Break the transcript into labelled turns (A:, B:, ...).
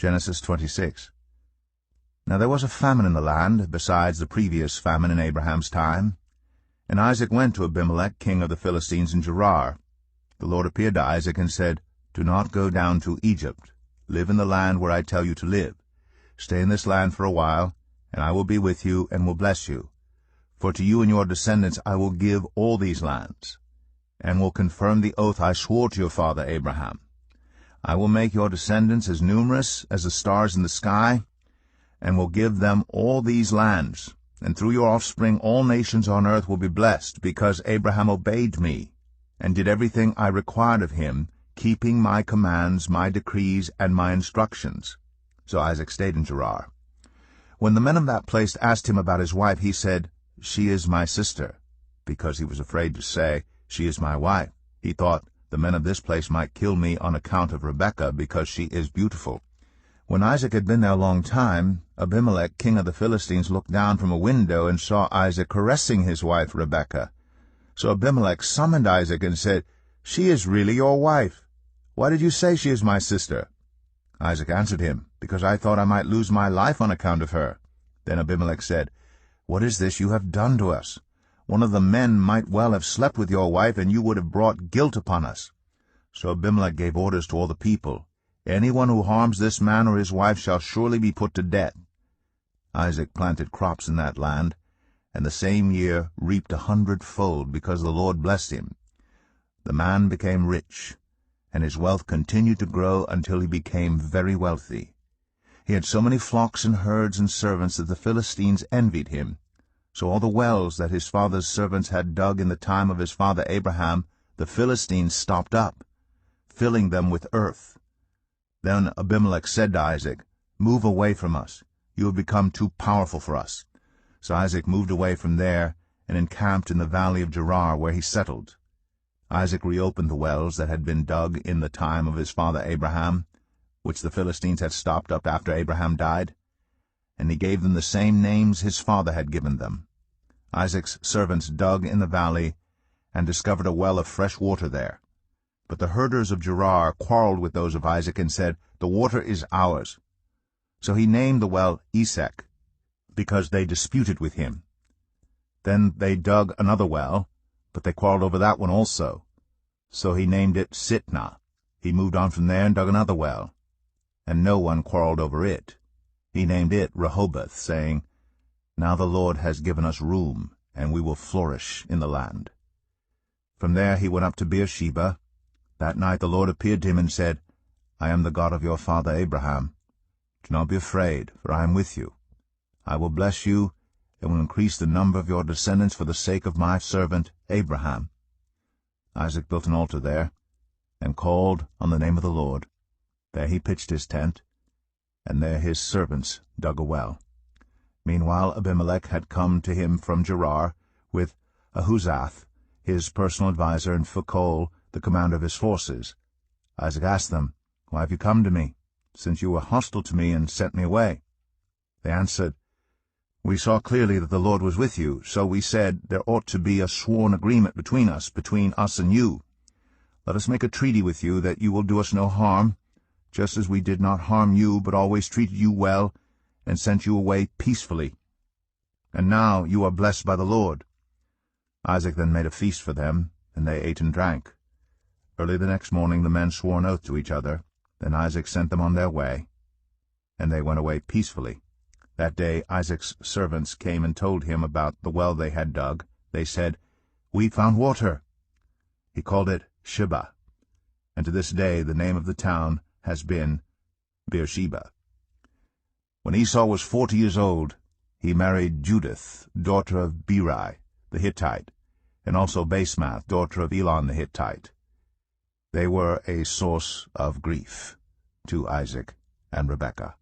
A: Genesis 26. Now there was a famine in the land, besides the previous famine in Abraham's time. And Isaac went to Abimelech, king of the Philistines, in Gerar. The Lord appeared to Isaac and said, Do not go down to Egypt. Live in the land where I tell you to live. Stay in this land for a while, and I will be with you and will bless you. For to you and your descendants I will give all these lands, and will confirm the oath I swore to your father Abraham. I will make your descendants as numerous as the stars in the sky, and will give them all these lands, and through your offspring all nations on earth will be blessed, because Abraham obeyed me, and did everything I required of him, keeping my commands, my decrees, and my instructions. So Isaac stayed in Gerar. When the men of that place asked him about his wife, he said, She is my sister, because he was afraid to say, She is my wife. He thought, The men of this place might kill me on account of Rebekah, because she is beautiful. When Isaac had been there a long time, Abimelech, king of the Philistines, looked down from a window and saw Isaac caressing his wife Rebekah. So Abimelech summoned Isaac and said, She is really your wife. Why did you say she is my sister? Isaac answered him, Because I thought I might lose my life on account of her. Then Abimelech said, What is this you have done to us? One of the men might well have slept with your wife, and you would have brought guilt upon us. So Abimelech gave orders to all the people, Anyone who harms this man or his wife shall surely be put to death. Isaac planted crops in that land, and the same year reaped 100-fold, because the Lord blessed him. The man became rich, and his wealth continued to grow until he became very wealthy. He had so many flocks and herds and servants that the Philistines envied him. So all the wells that his father's servants had dug in the time of his father Abraham, the Philistines stopped up, filling them with earth. Then Abimelech said to Isaac, Move away from us. You have become too powerful for us. So Isaac moved away from there and encamped in the valley of Gerar, where he settled. Isaac reopened the wells that had been dug in the time of his father Abraham, which the Philistines had stopped up after Abraham died, and he gave them the same names his father had given them. Isaac's servants dug in the valley and discovered a well of fresh water there. But the herders of Gerar quarreled with those of Isaac and said, The water is ours. So he named the well Esek, because they disputed with him. Then they dug another well, but they quarreled over that one also. So he named it Sitnah. He moved on from there and dug another well, and no one quarreled over it. He named it Rehoboth, saying, Now the Lord has given us room, and we will flourish in the land. From there he went up to Beersheba. That night the Lord appeared to him and said, I am the God of your father Abraham. Do not be afraid, for I am with you. I will bless you, and will increase the number of your descendants for the sake of my servant Abraham. Isaac built an altar there, and called on the name of the Lord. There he pitched his tent, and there his servants dug a well. Meanwhile Abimelech had come to him from Gerar, with Ahuzath, his personal adviser, and Phicol, the commander of his forces. Isaac asked them, Why have you come to me, since you were hostile to me and sent me away? They answered, We saw clearly that the Lord was with you, so we said, There ought to be a sworn agreement between us and you. Let us make a treaty with you that you will do us no harm, just as we did not harm you, but always treated you well, and sent you away peacefully. And now you are blessed by the Lord. Isaac then made a feast for them, and they ate and drank. Early the next morning the men swore an oath to each other. Then Isaac sent them on their way, and they went away peacefully. That day Isaac's servants came and told him about the well they had dug. They said, We found water. He called it Sheba, and to this day the name of the town has been Beersheba. When Esau was 40 years old, he married Judith, daughter of Beeri the Hittite, and also Basemath, daughter of Elon the Hittite. They were a source of grief to Isaac and Rebekah.